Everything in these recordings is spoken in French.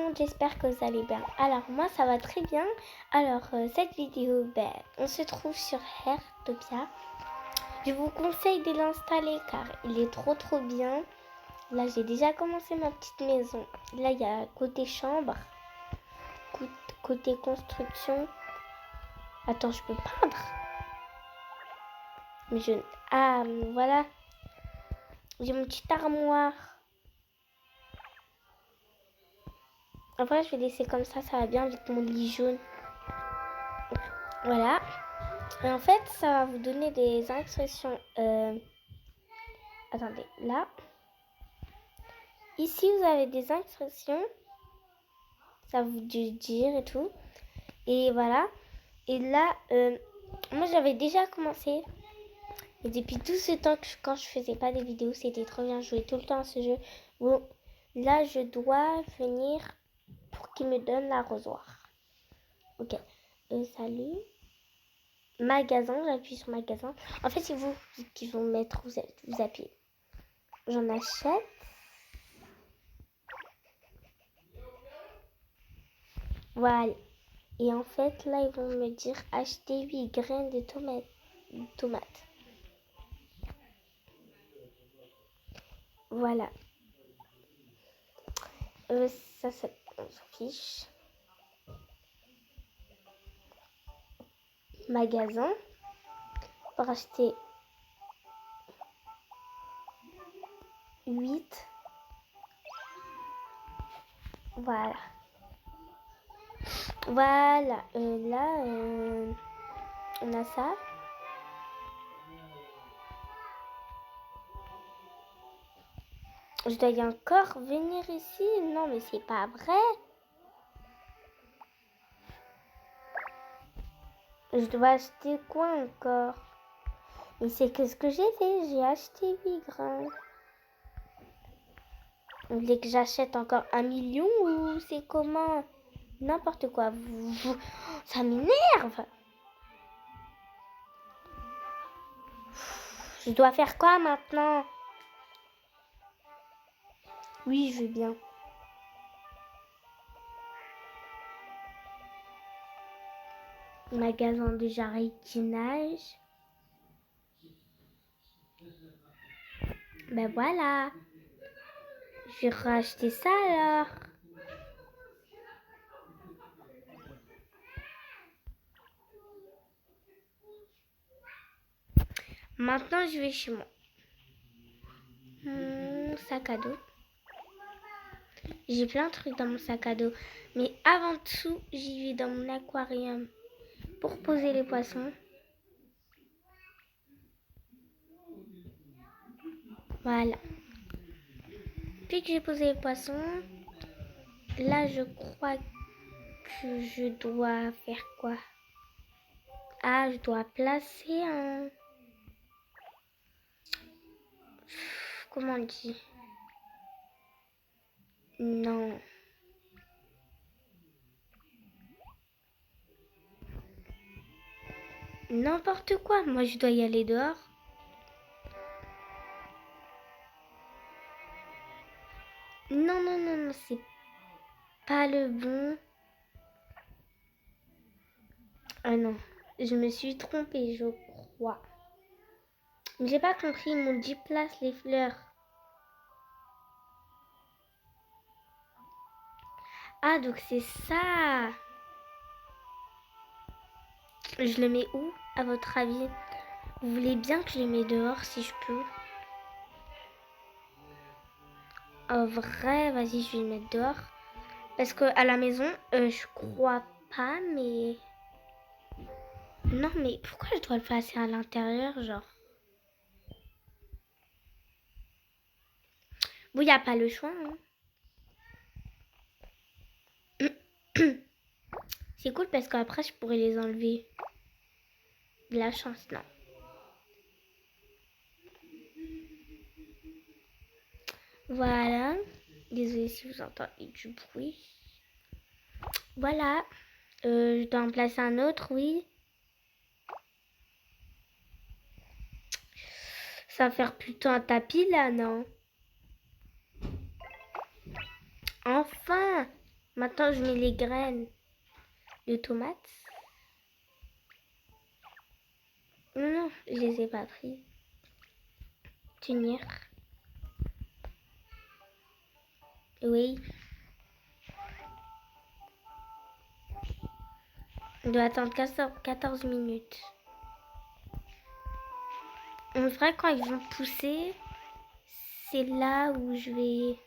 monde, j'espère que vous allez bien. Alors moi ça va très bien. Alors cette vidéo, on se trouve sur Airtopia. Je vous conseille de l'installer car il est trop bien. Là j'ai déjà commencé ma petite maison. Là il y a côté chambre, côté construction. Attends, je peux peindre. Mais je... Ah voilà. J'ai mon petit armoire. Après, je vais laisser comme ça va bien avec mon lit jaune. Voilà. Et en fait, ça va vous donner des instructions. Attendez, là. Ici, vous avez des instructions. Ça va vous dire et tout. Et voilà. Et là, moi, j'avais déjà commencé. Et depuis tout ce temps, quand je faisais pas des vidéos, c'était trop bien. Je jouais tout le temps à ce jeu. Bon, là, je dois venir pour qu'il me donne l'arrosoir. Ok. Salut. Magasin, j'appuie sur magasin. En fait, c'est vous qui vont mettre, vous appuyez. J'en achète. Voilà. Et en fait, là, ils vont me dire acheter 8 graines de tomates. Voilà. Ça, on s'en fiche. Magasin. Pour acheter 8. Voilà. Voilà. Là, on a ça. Je dois y encore venir ici? Non, mais c'est pas vrai. Je dois acheter quoi encore? Et c'est que ce que j'ai fait. J'ai acheté 8 grains. Vous voulez que j'achète encore 1 million ou c'est comment? N'importe quoi. Ça m'énerve. Je dois faire quoi maintenant? Oui, je veux bien. Magasin de jardinage. Ben voilà. Je vais racheter ça alors. Maintenant, je vais chez moi. Sac à dos. J'ai plein de trucs dans mon sac à dos. Mais avant tout, j'y vais dans mon aquarium pour poser les poissons. Voilà. Puis que j'ai posé les poissons, là, je crois que je dois faire quoi? Ah, je dois placer un... Comment on dit? Non. N'importe quoi. Moi, je dois y aller dehors. Non, non, non, non, c'est pas le bon. Ah non, je me suis trompée, je crois. J'ai pas compris, ils m'ont dit place les fleurs. Ah, donc c'est ça. Je le mets où, à votre avis? Vous voulez bien que je le mette dehors, si je peux? En vrai, vas-y, je vais le mettre dehors. Parce que à la maison, je crois pas, mais... Non, mais pourquoi je dois le placer à l'intérieur, genre? Bon, il n'y a pas le choix, hein. C'est cool parce qu'après, je pourrais les enlever. De la chance, non. Voilà. Désolée si vous entendez du bruit. Voilà. Je dois en placer un autre, oui. Ça va faire plutôt un tapis, là, non? Enfin! Maintenant, je mets les graines de tomates. Non, non, je les ai pas prises. Tenir. Oui. On doit attendre 14 minutes. On verra quand ils vont pousser. C'est là où je vais...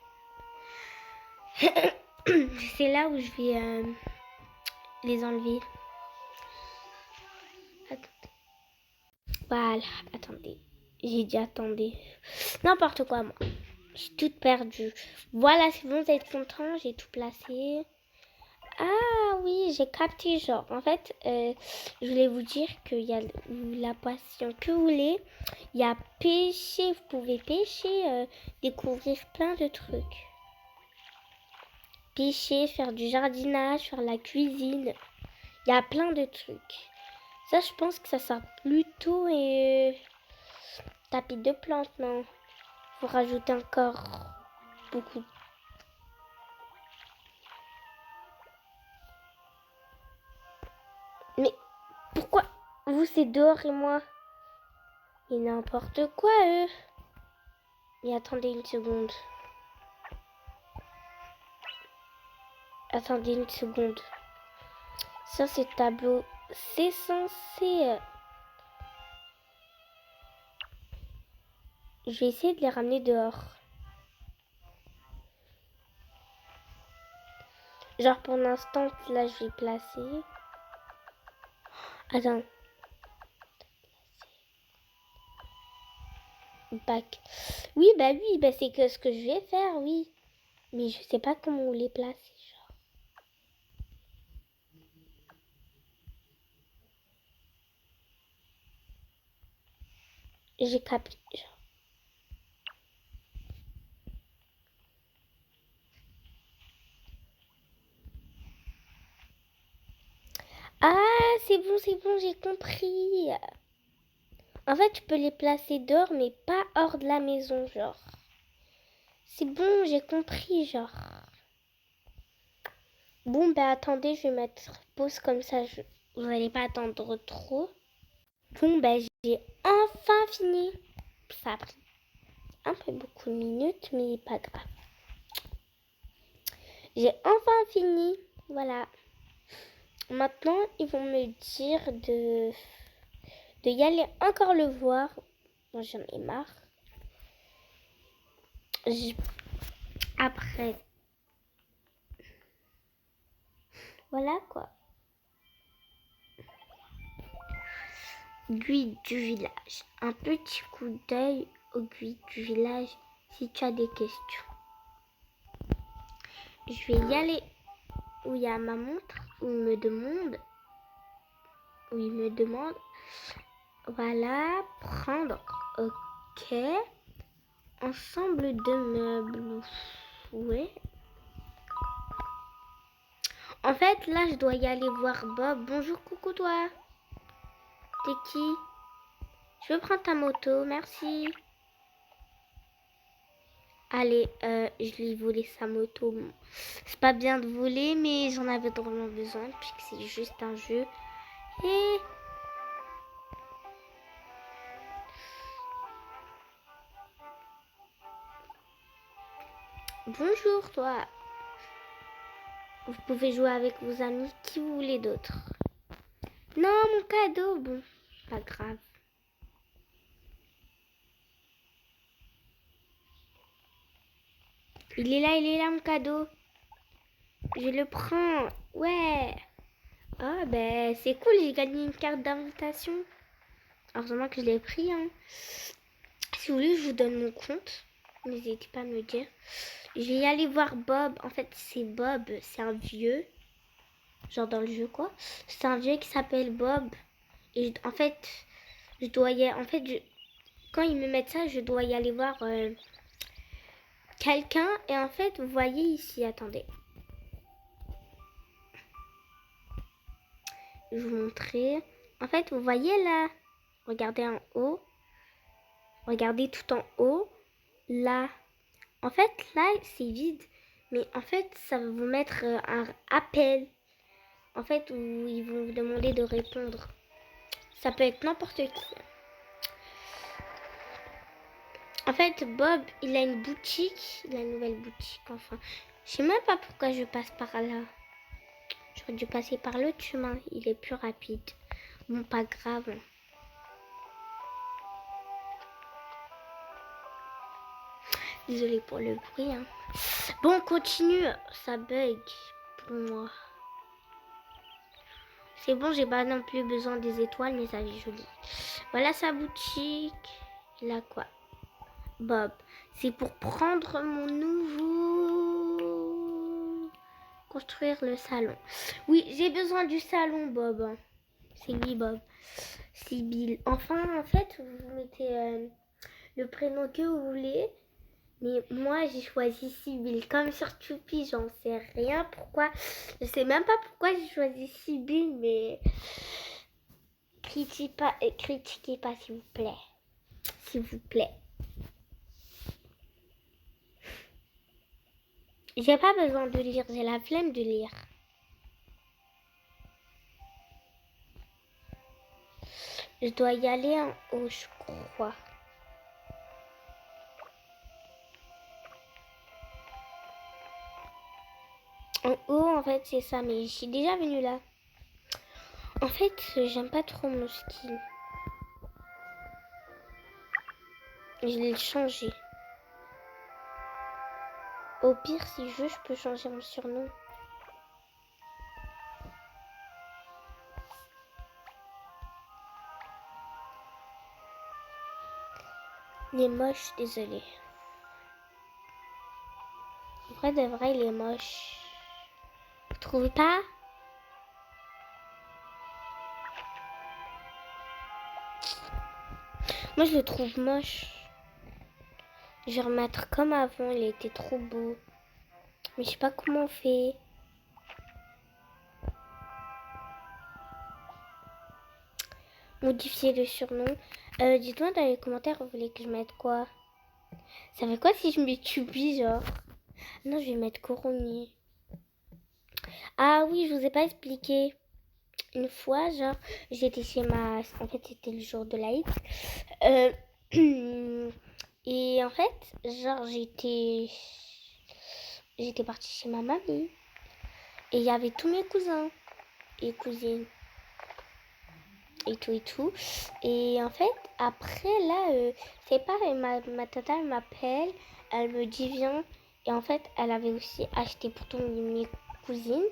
C'est là où je vais les enlever. Attendez. Voilà, attendez. J'ai dit attendez. N'importe quoi, moi. J'ai tout perdu. Voilà, c'est bon, vous êtes contents. J'ai tout placé. Ah oui, j'ai capté, genre. En fait, je voulais vous dire qu'il y a la passion que vous voulez. Il y a pêcher, vous pouvez pêcher, découvrir plein de trucs. Pêcher, faire du jardinage, faire la cuisine. Il y a plein de trucs. Ça, je pense que ça sert plutôt tapis de plantes, non? Faut rajouter encore beaucoup. Mais pourquoi vous c'est dehors et moi? Et n'importe quoi, eux. Mais attendez une seconde. Attendez une seconde. Ça, c'est tableau. C'est censé... Je vais essayer de les ramener dehors. Genre, pour l'instant, là, je vais placer. Attends. Bac. Oui, bah c'est que ce que je vais faire, oui. Mais je sais pas comment on les placer, genre. J'ai capté, genre. Ah, c'est bon, j'ai compris. En fait, tu peux les placer dehors, mais pas hors de la maison, genre. C'est bon, j'ai compris, genre. Bon, bah attendez, je vais mettre pause comme ça, vous n'allez pas attendre trop. Bon, bah j'ai enfin fini. Ça a pris un peu beaucoup de minutes, mais pas grave. J'ai enfin fini, voilà. Maintenant, ils vont me dire de y aller encore le voir. Moi, j'en ai marre. Après, voilà quoi. Guide du village. Un petit coup d'œil au guide du village si tu as des questions. Je vais y aller où il y a ma montre, où il me demande. Voilà, prendre. Ok. Ensemble de meubles. Ouais. En fait, là, je dois y aller voir Bob. Bonjour, coucou toi. T'es qui? Je veux prendre ta moto, merci. Allez, je lui ai volé sa moto. C'est pas bien de voler, mais j'en avais drôlement besoin, puisque c'est juste un jeu. Et... Bonjour, toi. Vous pouvez jouer avec vos amis, qui vous voulez d'autre. Non, mon cadeau, bon, pas grave. Il est là, mon cadeau. Je le prends, ouais. Ah, ben, c'est cool, j'ai gagné une carte d'invitation. Heureusement que je l'ai pris, hein. Si vous voulez, je vous donne mon compte. N'hésitez pas à me dire. Je vais y aller voir Bob. En fait, c'est Bob, c'est un vieux. Genre dans le jeu, quoi. C'est un vieux qui s'appelle Bob. Et en fait, je dois y aller. En fait, quand ils me mettent ça, je dois y aller voir quelqu'un. Et en fait, vous voyez ici, attendez. Je vais vous montrer. En fait, vous voyez là. Regardez en haut. Regardez tout en haut. Là. En fait, là, c'est vide. Mais en fait, ça va vous mettre un appel. En fait, où ils vont vous demander de répondre. Ça peut être n'importe qui. En fait, Bob, il a une boutique. Il a une nouvelle boutique, enfin. Je sais même pas pourquoi je passe par là. J'aurais dû passer par l'autre chemin. Il est plus rapide. Bon, pas grave. Désolée pour le bruit. Hein. Bon, on continue. Ça bug pour moi. C'est bon, j'ai pas non plus besoin des étoiles, mais ça est joli. Voilà sa boutique. Il a quoi? Bob. C'est pour prendre mon nouveau... Construire le salon. Oui, j'ai besoin du salon, Bob. C'est lui, Bob. Sibylle. Enfin, en fait, vous mettez le prénom que vous voulez. Mais moi, j'ai choisi Sibylle. Comme sur Choupi, j'en sais rien pourquoi. Je sais même pas pourquoi j'ai choisi Sibylle, mais... critiquez pas, s'il vous plaît. S'il vous plaît. J'ai pas besoin de lire, j'ai la flemme de lire. Je dois y aller en haut, je crois. En haut, en fait, c'est ça, mais je suis déjà venue là. En fait, j'aime pas trop mon skin. Je l'ai changé. Au pire, si je veux, je peux changer mon surnom. Il est moche, désolé. Vrai de vrai, il est moche. Vous trouvez pas? Moi, je le trouve moche. Je vais remettre comme avant, il était trop beau. Mais je sais pas comment on fait. Modifier le surnom. Dites-moi dans les commentaires, vous voulez que je mette quoi? Ça fait quoi si je mets Chubby, genre? Non, je vais mettre Kurumi. Ah oui, je vous ai pas expliqué. Une fois, genre, j'étais chez ma... En fait, c'était le jour de l'Aïd. Et en fait, genre, j'étais partie chez ma mamie. Et il y avait tous mes cousins et cousines. Et tout et tout. Et en fait, après, là, c'est pareil, ma tata m'appelle, elle me dit viens. Et en fait, elle avait aussi acheté pour toutes mes cousines.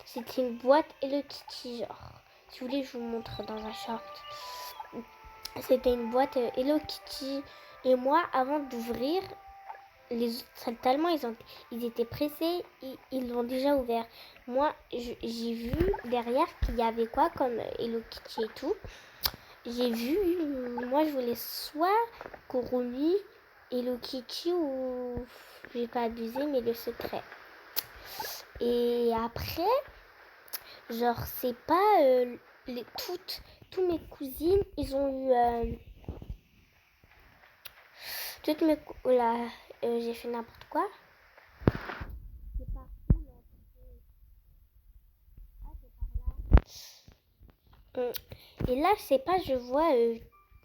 C'était une boîte Hello Kitty, genre. Si vous voulez, je vous montre dans un short. C'était une boîte Hello Kitty. Et moi, avant d'ouvrir, les autres, tellement ils étaient pressés, ils l'ont déjà ouvert. Moi, j'ai vu derrière qu'il y avait quoi comme Hello Kitty et tout. J'ai vu, moi je voulais soit Kurumi, Hello Kitty ou, je vais pas abuser, mais le secret. Et après, genre c'est pas tous mes cousines, ils ont eu toutes mes là, j'ai fait n'importe quoi. C'est par où là? Ah, c'est par là. Et là, je sais pas, je vois,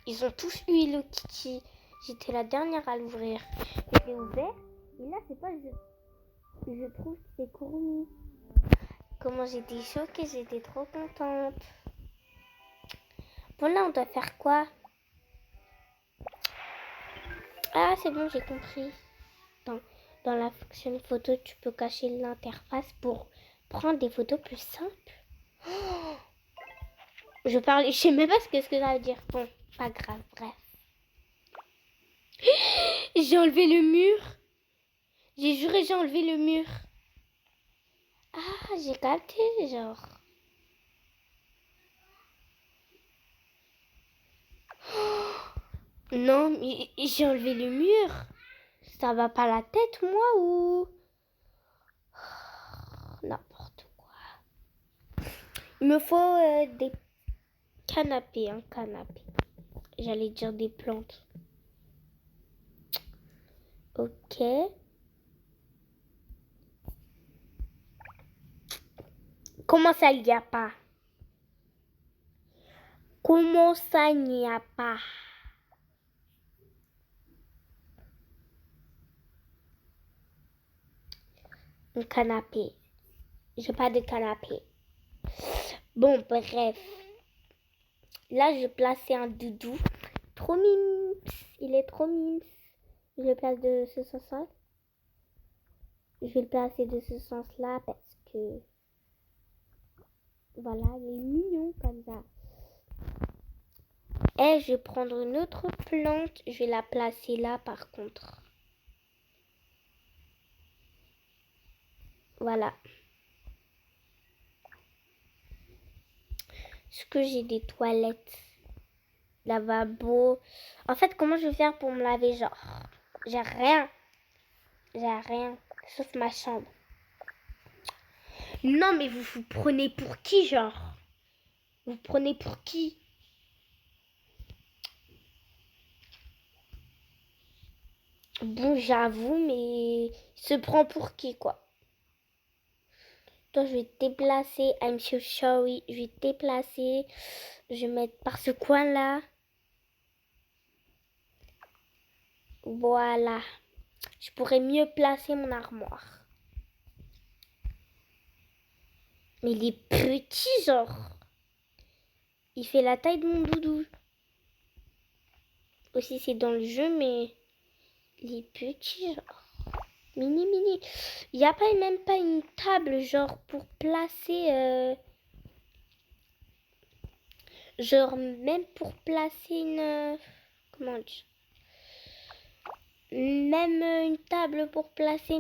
ils ont tous eu Hello Kitty. J'étais la dernière à l'ouvrir. J'ai ouvert, et là, c'est pas, je trouve que c'est Kurumi. Comment j'étais choquée, j'étais trop contente. Bon, là, on doit faire quoi? Ah, c'est bon, j'ai compris. Dans la fonction photo, tu peux cacher l'interface pour prendre des photos plus simples. Oh, je sais même pas ce que ça veut dire. Bon, pas grave, bref. J'ai enlevé le mur. J'ai juré, j'ai enlevé le mur. Ah, j'ai capté, genre. Non, mais j'ai enlevé le mur. Ça va pas la tête, moi, ou... N'importe quoi. Il me faut des canapés, un canapé. J'allais dire des plantes. Ok. Comment ça, il n'y a pas? Comment ça, il n'y a pas? Un canapé. J'ai pas de canapé. Bon, bref. Là, je plaçais un doudou. Trop mime. Il est trop mime. Je le place de ce sens-là. Je vais le placer de ce sens-là parce que... Voilà, il est mignon comme ça. Et je vais prendre une autre plante. Je vais la placer là par contre. Voilà. Est-ce que j'ai des toilettes? Lavabo. En fait, comment je vais faire pour me laver? Genre, j'ai rien. J'ai rien. Sauf ma chambre. Non, mais vous vous prenez pour qui, genre? Vous prenez pour qui? Bon, j'avoue, mais il se prend pour qui, quoi? Toi, je vais te déplacer. I'm so sorry. Je vais te déplacer. Je vais mettre par ce coin-là. Voilà. Je pourrais mieux placer mon armoire. Mais il est petit, genre. Il fait la taille de mon doudou. Aussi, c'est dans le jeu, mais il est petit, genre. Mini, mini. Il n'y a pas même pas une table, genre, pour placer... Genre, même pour placer une... Comment dire? Même une table pour placer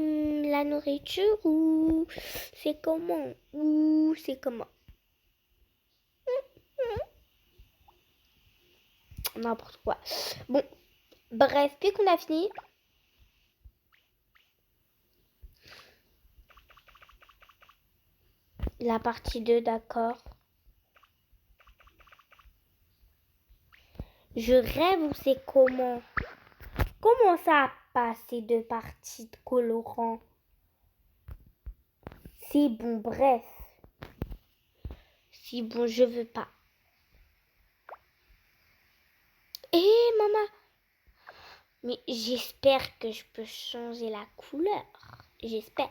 la nourriture ou c'est comment? Ou c'est comment? N'importe quoi. Bon, bref, puis qu'on a fini. La partie 2, d'accord. Je rêve ou c'est comment? Comment ça passer deux parties de colorant? C'est bon, bref. C'est bon, je veux pas. Maman. Mais j'espère que je peux changer la couleur. J'espère.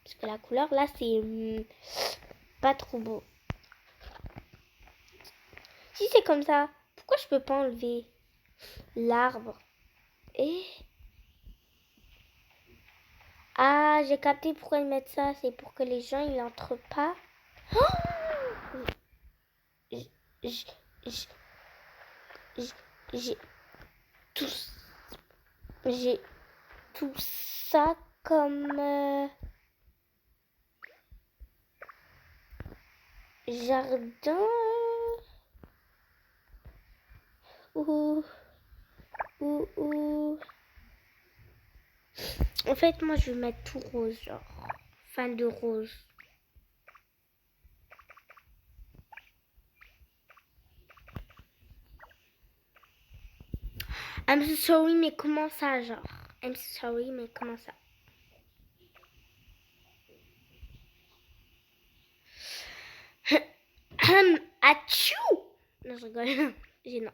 Parce que la couleur, là, c'est pas trop beau. Si c'est comme ça, pourquoi je peux pas enlever l'arbre? Ah, j'ai capté pourquoi ils mettent ça. C'est pour que les gens, ils n'entrent pas. Oh, j'ai tout, j'ai tout ça comme jardin. Ou. En fait, moi, je vais mettre tout rose, genre. Fan de rose. I'm so sorry, mais comment ça, genre? I'm so sorry, mais comment ça? Achou! Non, je rigole. Non.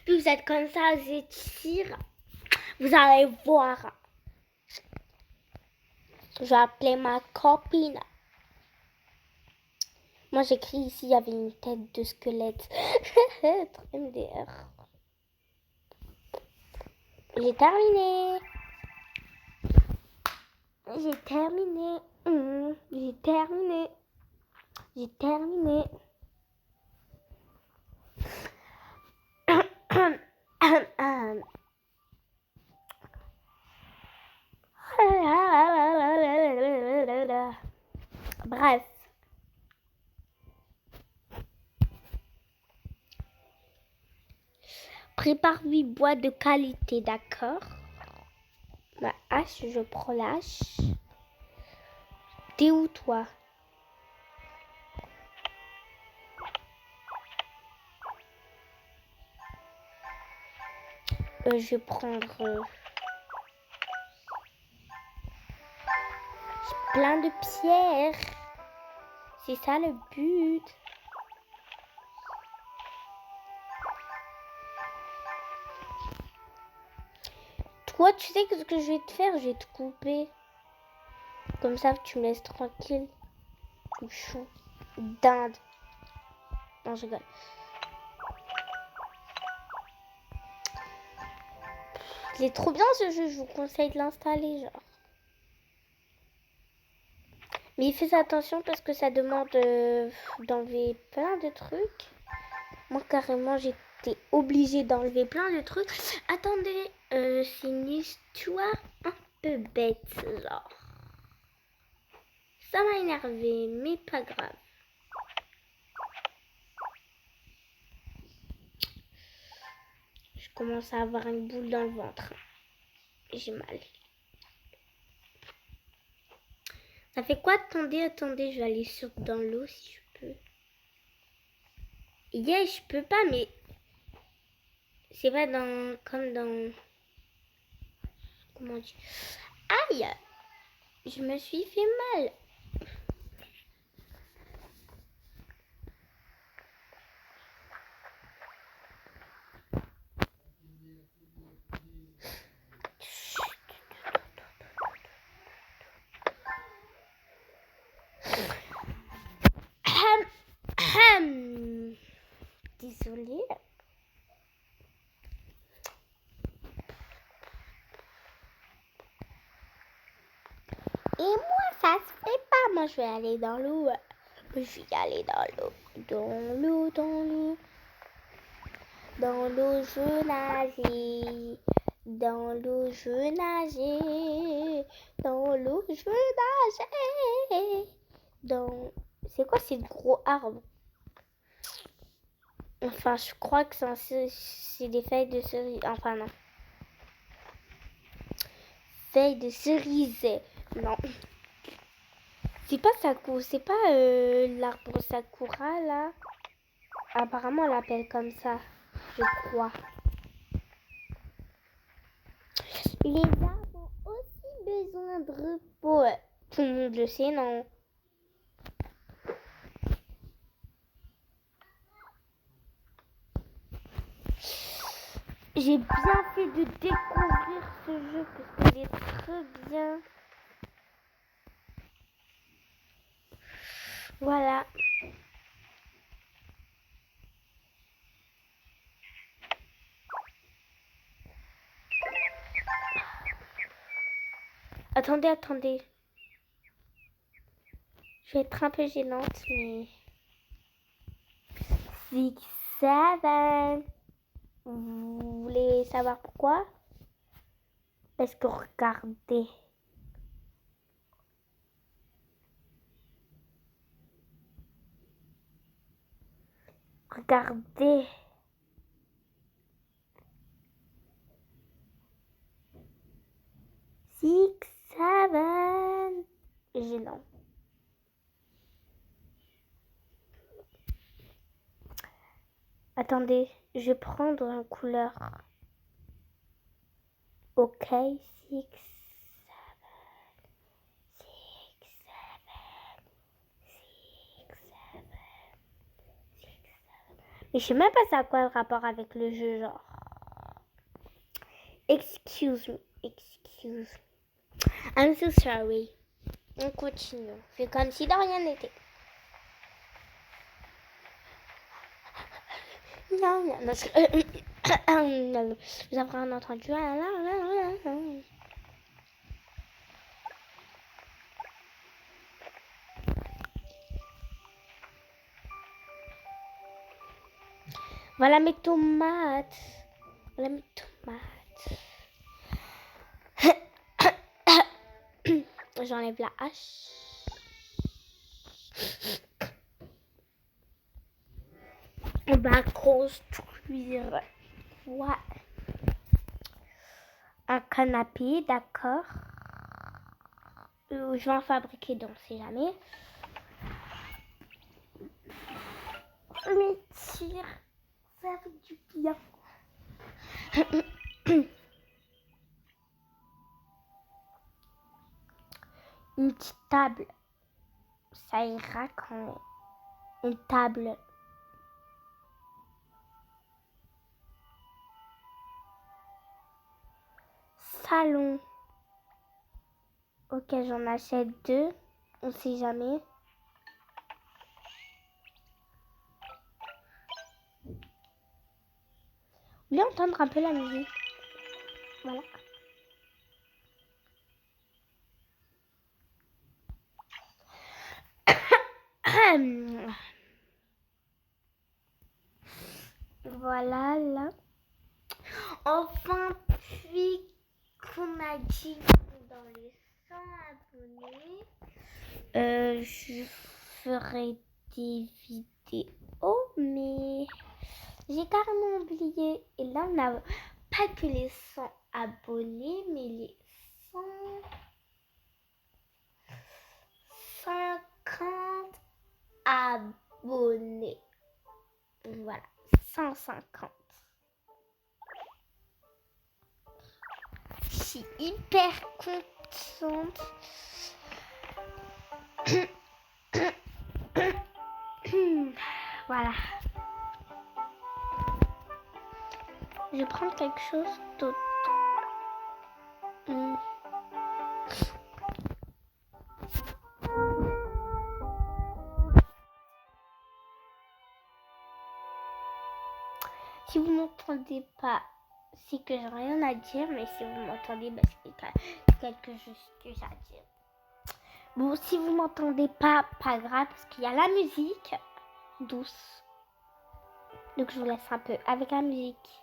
Puis vous êtes comme ça, vous étirez. Vous allez voir. Je vais appeler ma copine. Moi, j'écris ici, il y avait une tête de squelette. Trop MDR. J'ai terminé. J'ai terminé. J'ai terminé. J'ai terminé. Bref. Prépare 8 bois de qualité, d'accord? Ma hache, je prends la hache. T'es où, toi? Je vais prendre plein de pierres. C'est ça le but. Toi, tu sais que ce que je vais te faire, je vais te couper. Comme ça, tu me laisses tranquille. Chou. Dinde. Non, je rigole. Il est trop bien ce jeu, je vous conseille de l'installer, genre. Mais faites attention parce que ça demande d'enlever plein de trucs. Moi, carrément, j'étais obligée d'enlever plein de trucs. Attendez, c'est une histoire un peu bête, genre. Ça m'a énervé, mais pas grave. Je commence à avoir une boule dans le ventre. J'ai mal. Ça fait quoi? Attendez, je vais aller dans l'eau si je peux. Yeah, je peux pas, mais c'est pas comme dans... Comment on dit? Aïe! Je me suis fait mal. Désolée. Et moi, ça se fait pas. Moi, je vais aller dans l'eau. Je vais aller dans l'eau. Dans l'eau, dans l'eau. Dans l'eau, je nageais. Dans l'eau, je nageais. Dans l'eau, je nageais. Dans... C'est quoi ces gros arbres? Enfin, je crois que c'est des feuilles de cerise. Enfin, non. Feuilles de cerise. Non. C'est pas Sakura, c'est pas l'arbre Sakura là. Apparemment on l'appelle comme ça, je crois. Les arbres ont aussi besoin de repos. Tout le monde le sait, non? J'ai bien fait de découvrir ce jeu parce qu'il est très bien. Voilà. Attendez. Je vais être un peu gênante, mais... 6, 7. Vous voulez savoir pourquoi? Parce que regardez. Regardez. Six, seven. Gênant. Attendez, je vais prendre une couleur. Ok, 6, 7, 6, 7, 6, 7, 6, 7. Mais je sais même pas ça a quoi le rapport avec le jeu, genre. Excuse me. I'm so sorry. On continue. Fais comme si de rien n'était. Non. Vous avez entendu. Voilà mes tomates. J'enlève la hache. On va construire un canapé, d'accord. Je vais en fabriquer, donc si jamais. Mais tire, ça fait du bien. Une petite table. Ça ira quand une table. Salon. Ok, j'en achète 2. On sait jamais. Vous voulez entendre un peu la musique? Voilà. Voilà, là. Enfin, puis qu'on a dit dans les 100 abonnés, je ferai des vidéos, mais j'ai carrément oublié. Et là, on n'a pas que les 100 abonnés, mais les 150 abonnés. Voilà, 150. Je suis hyper contente. Voilà. Je vais prendre quelque chose d'autre. Si vous m'entendez pas, c'est que j'ai rien à dire, mais si vous m'entendez, bah, c'est quelque chose à dire. Bon, si vous m'entendez pas grave, parce qu'il y a la musique douce. Donc je vous laisse un peu avec la musique.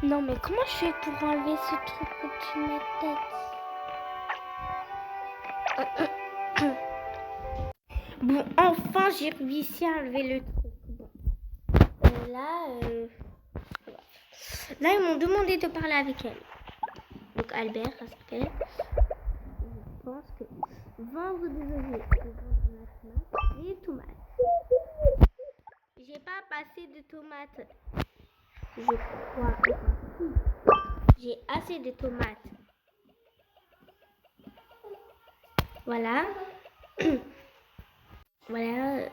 Non, mais comment je fais pour enlever ce truc au-dessus de ma tête? Bon, enfin, j'ai réussi à enlever le truc. Bon. Là, ils m'ont demandé de parler avec elle. Donc, Albert, ça s'appelle. Je pense que vendre des objets, des tomates. J'ai pas assez de tomates. Je crois. J'ai assez de tomates. Voilà. Voilà.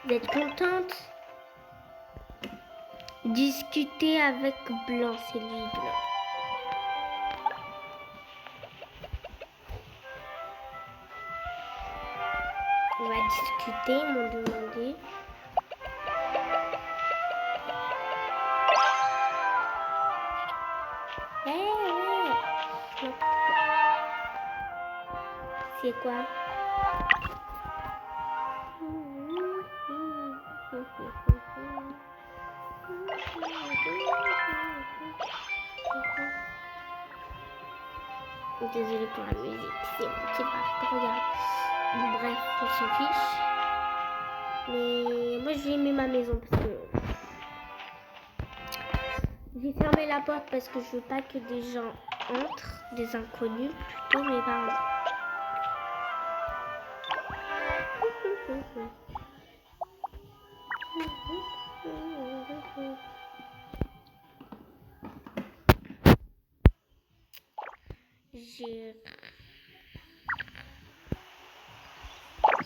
Vous êtes contente? Discuter avec Blanc, c'est lui Blanc. On va discuter, ils m'ont demandé. fais quoi? Désolée pour la musique, c'est mon petit parc, regarde. Bon, bref, on s'en fiche. Mais moi j'ai aimé ma maison parce que j'ai fermé la porte parce que je veux pas que des gens entrent, des inconnus plutôt, mes parents.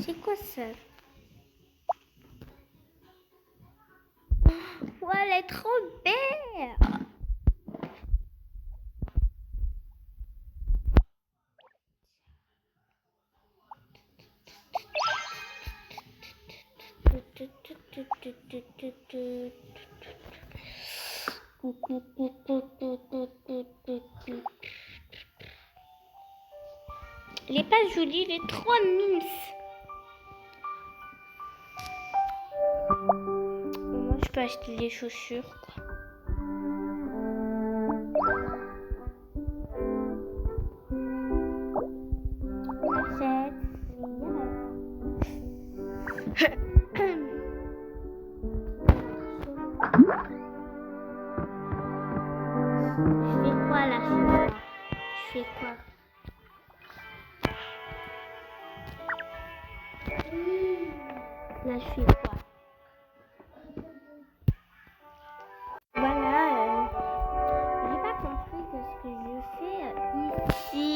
C'est quoi ça? Oh, elle est trop belle! Elle est pas jolie, elle est trop mimes. Moi, je peux acheter des chaussures, quoi. Je fais quoi là, je fais quoi? Là, je fais quoi? Voilà, j'ai pas compris ce que je fais ici.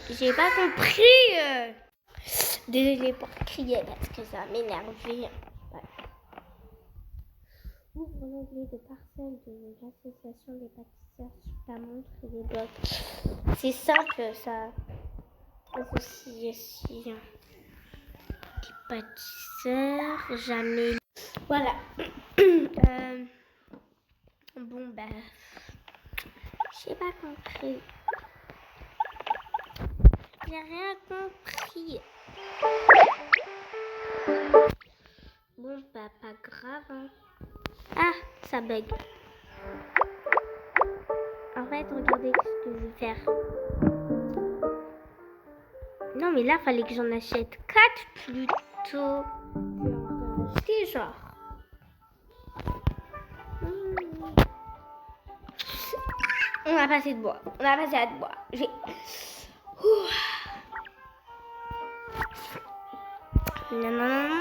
J'ai pas compris. Désolée pour crier parce que ça m'énervait. Voilà. Ouvre l'onglet de parcelle de l'association des pâtisseurs sur ta montre et des blocs. C'est simple ça. Association des pâtisseurs, jamais. Voilà. Bon, bah. J'ai pas compris. J'ai rien compris. Bon, bah, pas grave. Hein. Ah, ça bug. En fait, regardez ce que je vais faire. Non, mais là, fallait que j'en achète 4 plutôt. Je vais en acheter genre. On a pas assez de bois. On a pas assez de bois. Non, non, non, non.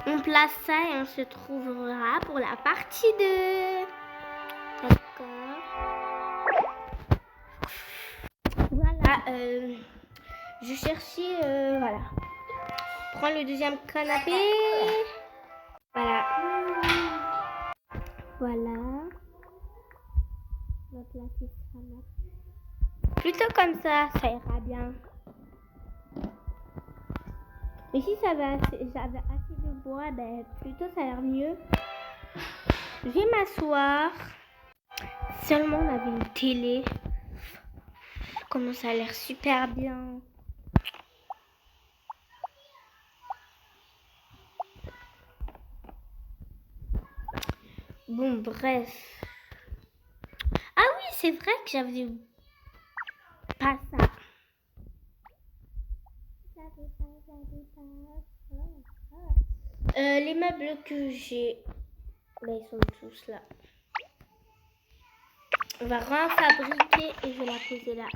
On place ça et on se trouvera pour la partie 2. D'accord. Voilà. Je cherchais. Voilà. Prends le deuxième canapé. Voilà. Voilà. On va placer ça là. Plutôt comme ça ira bien. Mais si j'avais assez de bois, ben plutôt ça a l'air mieux. Je vais m'asseoir. Seulement on avait une télé. Comment ça a l'air super bien. Bon, bref. Ah oui, c'est vrai que j'avais pas ça. Les meubles que j'ai, ben, ils sont tous là. On va refabriquer et je vais la poser là.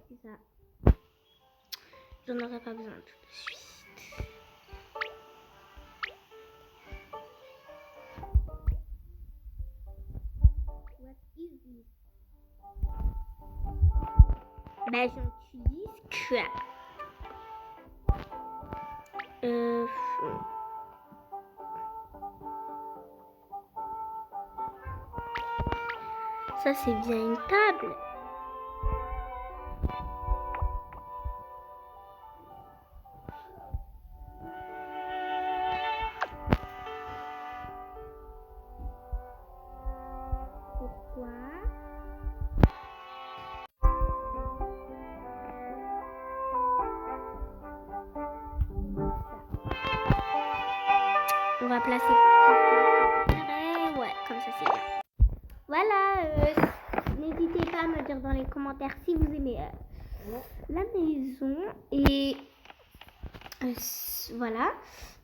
C'est ça. J'en aurai pas besoin tout de suite. What is this? Ben, j'utilise quoi? Ça, c'est bien une table. va placer. Ouais, comme ça c'est bien. Voilà, n'hésitez pas à me dire dans les commentaires si vous aimez la maison. Et voilà.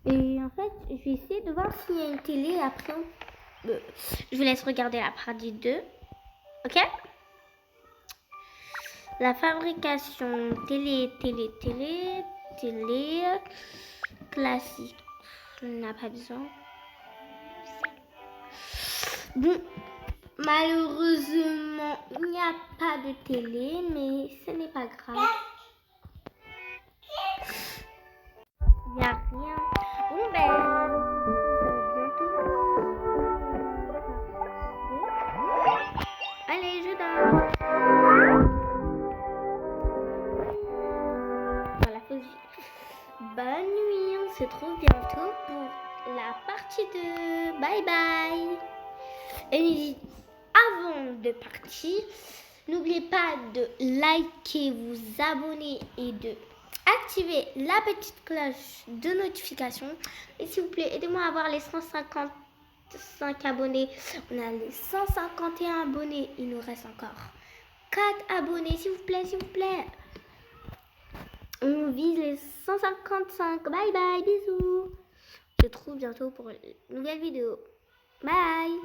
Et en fait, je vais essayer de voir s'il y a une télé. Après, je vous laisse regarder la partie 2. Ok? La fabrication télé classique. On n'a pas besoin. Bon, malheureusement, il n'y a pas de télé, mais ce n'est pas grave. Il n'y a rien. Bon, ben, bientôt. Allez, je dors. Voilà, faut bonne nuit. On se retrouve bientôt pour la partie 2. Bye bye. Et avant de partir, n'oubliez pas de liker, vous abonner et de activer la petite cloche de notification. Et s'il vous plaît, aidez-moi à avoir les 155 abonnés. On a les 151 abonnés. Il nous reste encore 4 abonnés, s'il vous plaît, s'il vous plaît. On vise les 155. Bye bye, bisous. Je te retrouve bientôt pour une nouvelle vidéo. Bye.